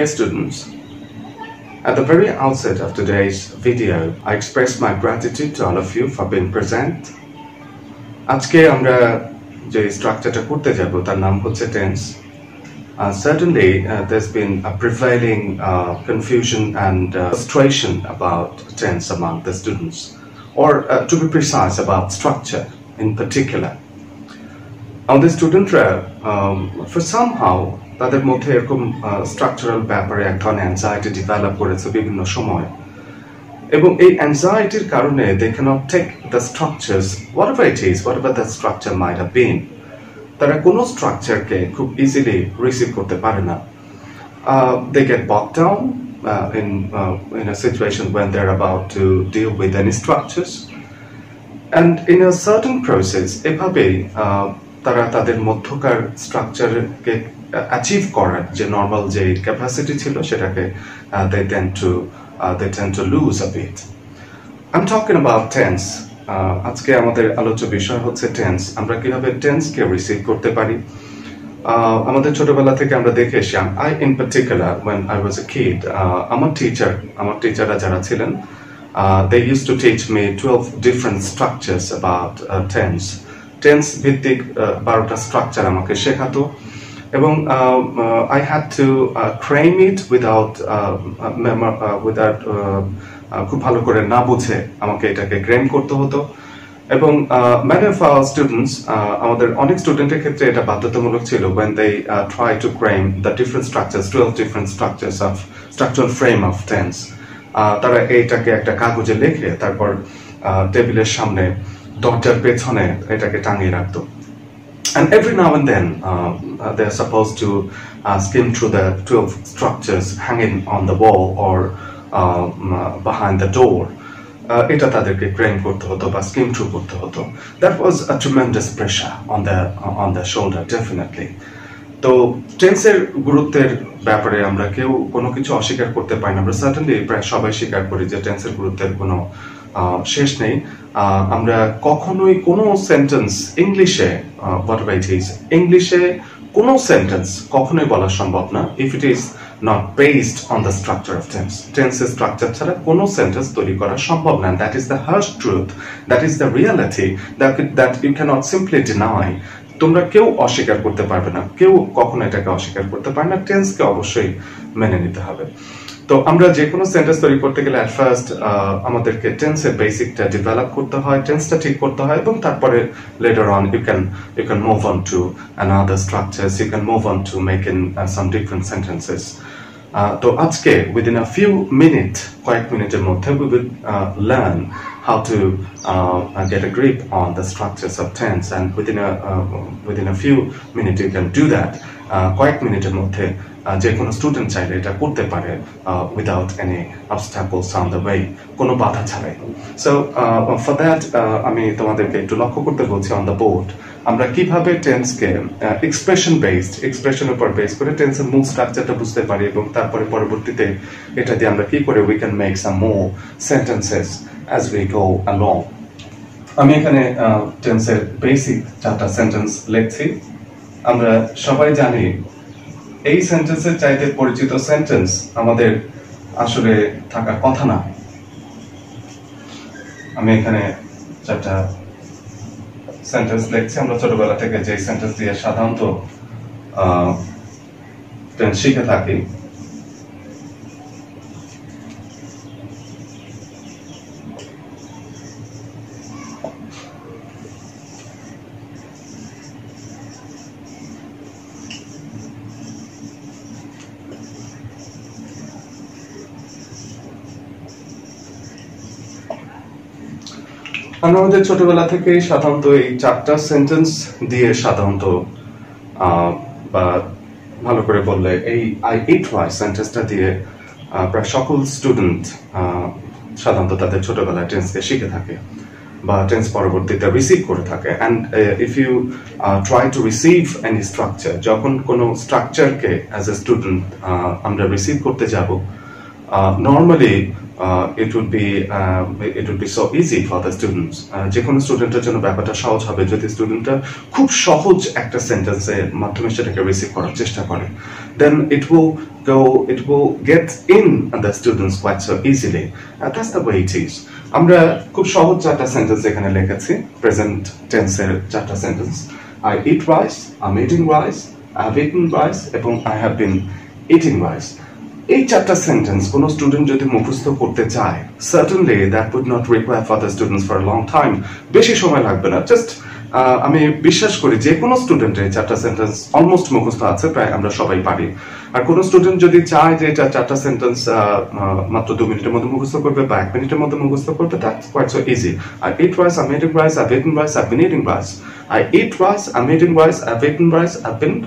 Dear students, at the very outset of today's video, I express my gratitude to all of you for being present. আজকে আমরা যে স্ট্রাকচারটা করতে যাব তার নাম হচ্ছে tense. Certainly, there's been a prevailing confusion and frustration about tense among the students, or to be precise, about structure in particular. আমাদের স্টুডেন্টরা for somehow তাদের মধ্যে এরকম স্ট্রাকচারাল ব্যাপারে এক ধরনের অ্যাংজাইটি ডেভেলপ করেছে বিভিন্ন সময়, এবং এই অ্যাংজাইটির কারণে they cannot take the structures, whatever the structure might have been. তারা কোনো স্ট্রাকচারকে খুব ইজিলি রিসিভ করতে পারে না. They get bogged down in a situation when they're about to deal with any structures, and in a certain process এভাবেই তারা তাদের মধ্যকার স্ট্রাকচারকে অ্যাচিভ করার যে নর্মাল যে ক্যাপাসিটি ছিল সেটাকে they tend to lose a bit. I'm talking about tense. আজকে আমাদের আলোচ্য বিষয় হচ্ছে টেন্স. আমরা কিভাবে টেন্সকে রিসিভ করতে পারি। আমাদের ছোটবেলা থেকে আমরা দেখে এসে I in particular when I was a kid, আমার টিচাররা যারা ছিলেন, they used to teach me 12 different structures about tense. Tense ভিত্তিক 12টা স্ট্রাকচার আমাকে শেখাতো, এবং I had to frame it without খুব ভালো করে না বুঝে আমাকে এটাকে গ্রেম করতে হতো। এবং many of our students, আমাদের অনেক স্টুডেন্টের ক্ষেত্রে এটা বাধ্যতামূলক ছিল when they try to frame the different structures, 12 different structures of structural frame of tense. তারা এইটাকে একটা কাগজে লিখে তারপর টেবিলের সামনে দরজার পেছনে এটাকে টাঙিয়ে রাখতো. And every now and then they're supposed to skim through the 12 structures hanging on the wall or behind the door. Eta taderke frame korte hoto ba skim through korte hoto. That was a tremendous pressure on the shoulder, definitely. তো টেন্সের গুরুত্বের ব্যাপারে আমরা কেউ কোনো কিছু অস্বীকার করতে পারি না. আমরা সার্টেনলি প্রায় সবাই স্বীকার করি যে টেন্সের গুরুত্বের কোনো শেষ নেই. আমরা কখনোই কোনো সেন্টেন্স ইংলিশে ইংলিশে কোনো সেন্টেন্স কখনোই বলা সম্ভব না if it is not based on the structure of tense. টেন্সের স্ট্রাকচার ছাড়া কোনো সেন্টেন্স তৈরি করা সম্ভব না. That is the harsh truth, that is the reality that you cannot simply deny. তোমরা কেউ অস্বীকার করতে পারবে না, কেউ কখনো এটাকে অস্বীকার করতে পারে না. টেন্সকে অবশ্যই মেনে নিতে হবে. তো আমরা যে কোনো সেন্টেন্স তৈরি করতে গেলে at first আমাদেরকে টেন্সের বেসিকটা ডেভেলপ করতে হয়, টেন্সটা ঠিক করতে হয়, এবং তারপরে later on you can move on to another structures, you can move on to making some different sentences. তো আজকে within a few minutes, কয়েক মিনিটের মধ্যে we will learn how to get a grip on the structures of tense, and within a few minutes you can do that. কয়েক মিনিটের মধ্যে যে কোনো স্টুডেন্ট চাইলে এটা করতে পারে without any obstacles on the way, কোনো বাধা ছাড়াই. So for that আমি তোমাদেরকে একটু লক্ষ্য করতে বলছি on the board. আমরা কিভাবে টেন্সকে এক্সপ্রেশনের উপর বেস করে টেন্সের মূল স্ট্রাকচারটা বুঝতে পারি, এবং তারপরে পরবর্তীতে এটা দিয়ে আমরা কি করে we can make some more sentences as we go along. আমি এখানে টেন্সের বেসিক 4টা সেন্টেন্স লিখছি. আমরা সবাই জানি এই সেন্টেন্সের চাইতে পরিচিত সেন্টেন্স আমাদের আসলে থাকার কথা না. আমি এখানে 4টা সেন্টেন্স লিখছি. আমরা ছোটবেলা থেকে যে সেন্টেন্স দিয়ে সাধারণত টেন্স শিখে থাকি, আমরা আমাদের ছোটবেলা থেকে সাধারণত এই 4টা সেন্টেন্স দিয়ে সাধারণত বা ভালো করে বললে এই I eat rice সেন্টেন্সটা দিয়ে প্রায় সকল স্টুডেন্ট সাধারণত তাদের ছোটবেলায় টেন্সকে শিখে থাকে বা টেন্স পরবর্তীতে রিসিভ করে থাকে. and if you try to receive any structure, যখন কোনো স্ট্রাকচারকে as a student আমরা রিসিভ করতে যাব, normally it would be so easy for the students. যে কোনো স্টুডেন্টের জন্য ব্যাপারটা সহজ হবে যদি স্টুডেন্টরা খুব সহজ একটা সেন্টেন্সের মাধ্যমে সেটাকে রিসিভ করার চেষ্টা করে, then it will get in the students quite so easily. That's the way it is. আমরা খুব সহজ চারটা সেন্টেন্স এখানে লিখেছি, প্রেজেন্ট টেন্সের চারটা sentence. I eat rice, I'm eating rice, I have eaten rice এবং I have been eating rice. এই চারটা সেন্টেন্স কোনো স্টুডেন্ট যদি মুখস্থ করতে চায়, certainly that would not require for the students for a long time. বেশি সময় লাগবে না। জাস্ট আমি বিশ্বাস করি যে কোনো স্টুডেন্টের চারটা সেন্টেন্স অলমোস্ট মুখস্থ আছে, প্রায় আমরা সবাই পারি। আর কোনো স্টুডেন্ট যদি চায় যে এটা চারটা সেন্টেন্স মাত্র 2 মিনিটের মধ্যে মুখস্থ করবে বা 1 মিনিটের মধ্যে মুখস্থ করবে, that's quite so easy. I eat rice, I'm eating rice, I've eaten rice, I've been eating rice. I eat rice, I'm eating rice, I've eaten rice, I've been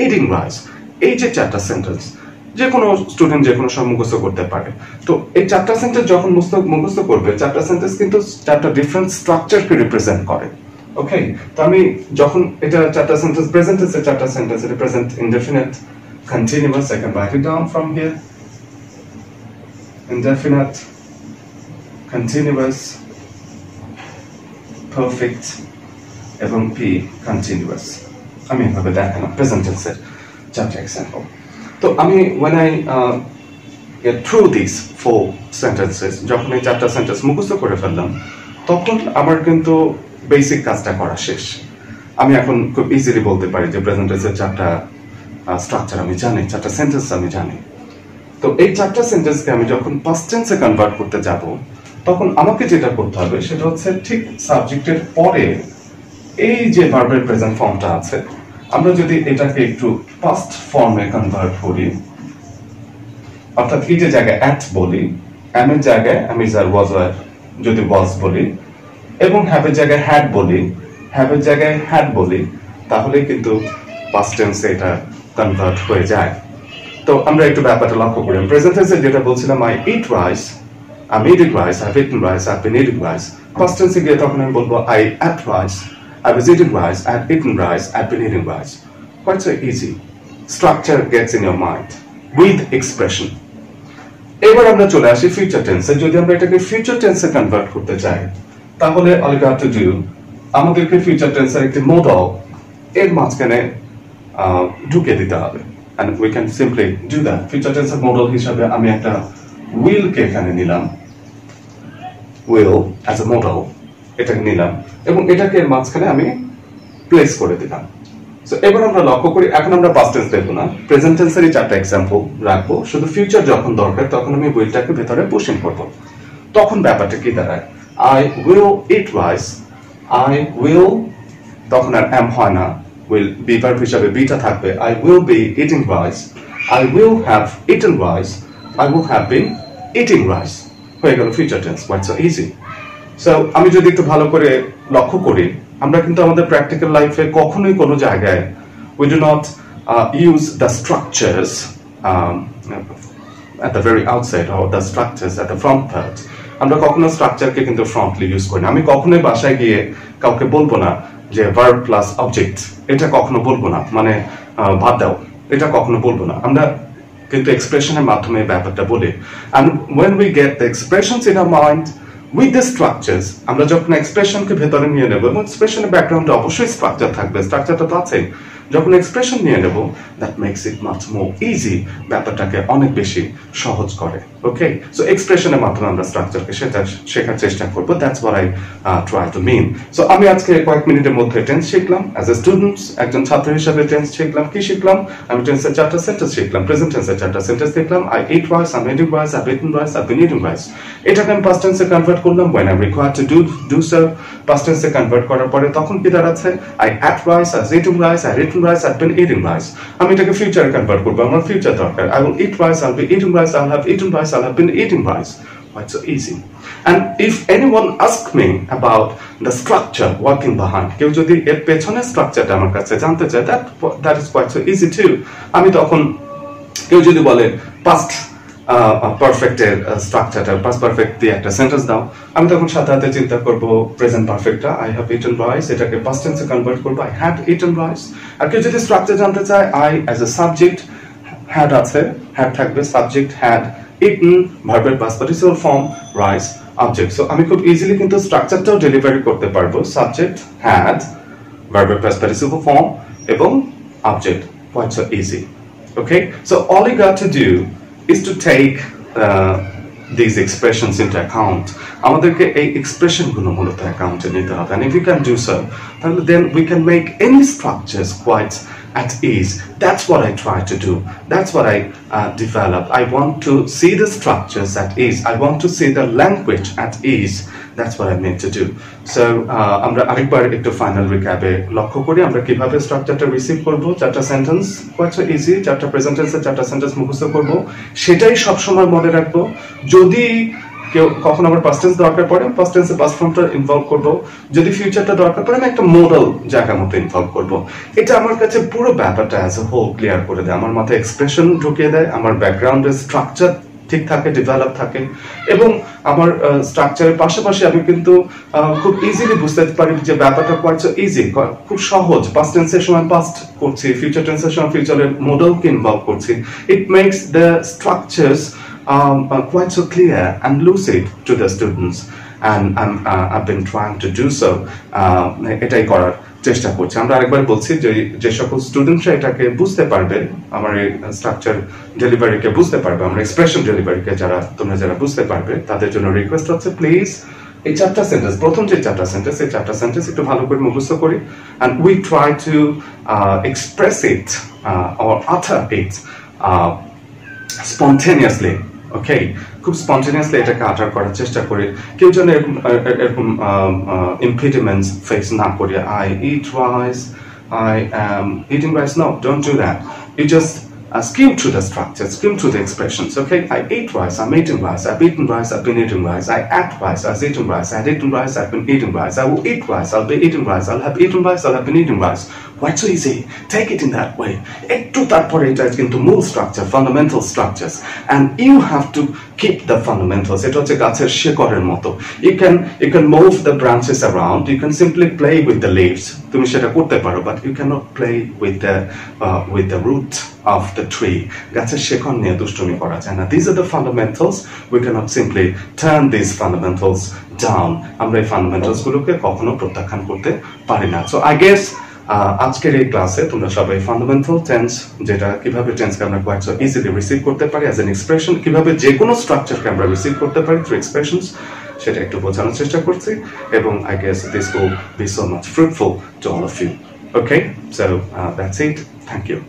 eating rice. এই যে চারটা সেন্টেন্স যে কোনো student যে কোনো সময় মুখস্থ করতে পারে। তো এই চারটা সেন্টেন্স যখন মুখস্থ করবে, চারটা সেন্টেন্স কিন্তু চারটা ডিফারেন্ট স্ট্রাকচারকে রিপ্রেজেন্ট করে। ওকে, তো আমি যখন এটা চারটা সেন্টেন্স প্রেজেন্ট টেন্সের চারটা sentence represent indefinite, continuous, I can write it down from here. Indefinite, continuous, perfect এবং P continuous। আমি এভাবে দেখালাম প্রেজেন্ট টেন্সের চারটা এক্সাম্পল। তো আমি when I get through these 4 sentences, যখন এই চারটা সেন্টেন্স মুখস্থ করে ফেললাম, তখন আমার কিন্তু বেসিক কাজটা করা শেষ। আমি এখন খুব ইজিলি বলতে পারি যে প্রেজেন্ট টেন্সের চারটা স্ট্রাকচার আমি জানি, চারটা সেন্টেন্স আমি জানি। তো এই চারটা সেন্টেন্সকে আমি যখন পাস্ট টেন্সে কনভার্ট করতে যাব, তখন আমাকে যেটা করতে হবে সেটা হচ্ছে ঠিক সাবজেক্টের পরে এই যে ভার্বের প্রেজেন্ট ফর্মটা আছে, আমরা যদি এটাকে একটু পাস্ট ফর্মে কনভার্ট করি, অর্থাৎ এই যে জায়গায় অ্যাট বলি, am এর জায়গায় am is R was were যদি was বলি, এবং have এর জায়গায় had বলি, have এর জায়গায় had বলি, তাহলে কিন্তু পাস্ট টেন্সে এটা কনভার্ট হয়ে যায়। তো আমরা একটু ব্যাপারটা লক্ষ্য করি। প্রেজেন্ট টেন্সে যেটা বলছিলাম I eat rice, I'm eating rice, I've eaten rice, I've been eating rice। Past টেন্সে গিয়ে তখন আমি বলবো I ate rice, I was eating rice, I had eaten rice, I've been eating rice. Quite so easy. Structure gets in your mind with expression. এবার আমরা চলে আসি future টেন্সে। যদি আমরা এটাকে ফিউচার টেন্সে কনভার্ট করতে চাই, তাহলে all you have to do, আমাদেরকে ফিউচার টেন্সের একটি মডেল এর মাঝখানে ঢুকে দিতে হবে, and we can simply do that. Future টেন্সের মডেল হিসাবে আমি একটা will কে এখানে নিলাম, will as a model এটাকে নিলাম এবং এটাকে এর মাঝখানে আমি প্লেস করে দিলাম। সো এবার আমরা লক্ষ্য করি, এখন আমরা পাস্ট টেন্স দেখব না, প্রেজেন্ট টেন্সেরই চারটা এক্সাম্পল রাখবো, শুধু ফিউচার যখন দরকার তখন আমি উইলটাকে ভেতরে পুশ ইন করব। তখন ব্যাপারটা কি দাঁড়ায়, I will eat rice, I will, তখন আর am হয় না, will be verb হিসাবে বিটা থাকবে, I will be eating rice, I will have eaten rice, I will have been eating rice। হয়ে গেল future tense. Quite so easy. So আমি যদি একটু ভালো করে লক্ষ্য করি, আমরা কিন্তু আমাদের প্র্যাকটিক্যাল লাইফে কখনোই কোনো জায়গায় we do not use the structures at the very outset or the structures at the front part। আমরা কখনো স্ট্রাকচারকে কিন্তু ফ্রন্টলি ইউজ করি না। আমি কখনোই বাসায় গিয়ে কাউকে বলবো না যে ভার্ব প্লাস অবজেক্ট, এটা কখনো বলবো না, মানে ভাত দাও, এটা কখনো বলবো না। আমরা কিন্তু এক্সপ্রেশনের মাধ্যমে ব্যাপারটা বলি, and when we get the expressions in our mind with the structures, আমরা যখন এক্সপ্রেশনকে ভেতরে নিয়ে নেব, এবং এক্সপ্রেশনের ব্যাকগ্রাউন্ডে অবশ্যই স্ট্রাকচার থাকবে, স্ট্রাকচারটা তো আছে, যখন এক্সপ্রেশন নিয়ে নেব, that makes it much more easy, ব্যাপারটাকে অনেক বেশি সহজ করে। ওকে, সো এক্সপ্রেশনের মাধ্যমে আমরা স্ট্রাকচারকে শেখার চেষ্টা করবো, that's what I try to mean. So আমি আজকে কয়েক মিনিটের মধ্যে টেন্স শিখলাম, অ্যাজ এ স্টুডেন্টস, একজন ছাত্র হিসেবে টেন্স শিখলাম। কি শিখলাম? আমি টেন্সের চারটা সেন্টেন্স শিখলাম, প্রেজেন্ট টেন্সের চারটা সেন্টেন্স দেখলাম, I eat rice, I'm eating rice, I've eaten rice, I've been eating rice। এটাকে আমি পাস্ট টেন্সে কনভার্ট করলাম, when I'm required to do so। Past টেন্সে কনভার্ট করার পরে তখন কি দাঁড়াচ্ছে, I ate rice, I was eating rice, I had eaten rice, I've been eating rice। আমি এটাকে ফিউচারে কনভার্ট করবো, আমার ফিউচার দরকার, I will eat rice, I'll be eating rice, I'll have eaten rice, I'll have been eating rice। Quite so easy. And if anyone asks me about the structure working behind, কেউ যদি এর পেছনের স্ট্রাকচারটা আমার কাছে জানতে চায়, that is quite so easy too। আমি তখন, কেউ যদি বলে পাস্ট পারফেক্টের স্ট্রাকচারটা, পাস্ট পারফেক্ট দিয়ে একটা সেন্টেন্স দাও, আমি তখন সাথে সাথে চিন্তা করবো প্রেজেন্ট পারফেক্টটা, I have eaten rice, এটাকে পাস্ট টেন্সে কনভার্ট করবো, I had eaten rice। আর কেউ যদি স্ট্রাকচার জানতে চায়, I as a subject, had আছে, had থাকবে, subject had eaten, verb past participle form, rice, object. So আমি খুব ইজিলি কিন্তু স্ট্রাকচারটাও ডেলিভারি করতে পারবো, subject, had, verb past participle form এবং object. Quite so easy. Okay, so all you got to do is to take these expressions into account. আমাদেরকে এই expression গুলো মূলত অ্যাকাউন্টে নিতে হবে, and if you can do so, then we can make any structures quite at ease. That's what I try to do. That's what I develop. I want to see the structures at ease. I want to see the language at ease. That's what I meant to do. So আমরা আরেকবার একটু final রিক্যাপে লক্ষ্য করি আমরা কিভাবে স্ট্রাকচারটা receive করব। চারটা সেন্টেন্স, কোয়াইট সো ইজি, চারটা প্রেজেন্ট টেন্সের চারটা সেন্টেন্স মুখস্থ করব, সেটাই সব সময় মনে রাখবো। যদি কেউ কখন আমার পাস্ট টেন্স দরকার পড়ে, পাস্ট টেন্সে পাস্ট ফর্মটা ইনভলভ করব, যদি ফিউচারটা দরকার পড়ে আমি একটা মোডাল জায়গা মতো ইনভলভ করব। এটা আমার কাছে পুরো ব্যাপারটা অ্যাজ এ হোল ক্লিয়ার করে দেয়, আমার মাথায় এক্সপ্রেশন ঢুকিয়ে দেয়, আমার ব্যাকগ্রাউন্ডের স্ট্রাকচার ঠিক থাকে, ডেভেলপ থাকে, এবং আমার স্ট্রাকচারের পাশাপাশি আমি কিন্তু খুব ইজিলি বুঝতে পারি যে ব্যাপারটা কোয়াইট সো ইজি, খুব সহজ। পাস্ট টেন্সের সময় পাস্ট করছি, ফিউচার টেন্সের সময় ফিউচারের মোডালকে ইনভলভ করছি। It makes the structures quite so clear and lucid to the students, and I've been trying to do so. এটাই করার চেষ্টা করছি। আমরা আরেকবার বলছি যে সকল স্টুডেন্টরা এটাকে বুঝতে পারবে, আমার এই স্ট্রাকচার ডেলিভারিকে বুঝতে পারবে, আমার এক্সপ্রেশন ডেলিভারিকে তোমরা যারা বুঝতে পারবে, তাদের জন্য রিকোয়েস্ট হচ্ছে প্লিজ এই চারটা সেন্টেন্স, প্রথম যে চারটা সেন্টেন্স, এই চারটা সেন্টেন্স একটু ভালো করে মুখস্থ করি, and we try to express it or utter it spontaneously. ওকে, খুব স্পন্টেনিয়াসলি এটাকে আটার করার চেষ্টা করি। কেউ যেন এরকম ইম্পিডিমেন্টস ফেস না করি, I eat rice, I am eating rice. No, don't do that. You just skim through the structure, skim through the expressions. Okay, I ate rice, I'm eating rice, I've eaten rice, I've been eating rice, I ate rice, I've eaten rice, I had eaten rice, I've been eating rice, I will eat rice, I'll be eating rice, I'll have eaten rice, I'll have been eating rice. Quite so easy. Take it in that way. একটু তারপরে এটা কিন্তু মূল structure, fundamental structures, and you have to keep the fundamentals. এটা হচ্ছে গাছের শিকড়ের মতো। You can move the branches around, you can simply play with the leaves. তুমি সেটা করতে পারো, but you cannot play with the root of the tree. গাছের শিকড় নিয়ে দুষ্টুমি করা যায় না। These are the fundamentals. We cannot simply turn these fundamentals down. আমরা এই ফান্ডামেন্টালস গুলোকে কখনো প্রত্যাখ্যান করতে পারি না। So I guess আজকের এই ক্লাসে তোমরা সবাই ফান্ডামেন্টাল টেন্স, যেটা কিভাবে টেন্সকে আমরা কোয়াইট সো ইজিলি রিসিভ করতে পারি অ্যাজ এন এক্সপ্রেশন, কিভাবে যে কোনো স্ট্রাকচারকে আমরা রিসিভ করতে পারি থ্রু এক্সপ্রেশনস, সেটা একটু বোঝানোর চেষ্টা করছি, এবং I guess this will be so much fruitful to all of you. Okay, so that's it, thank you.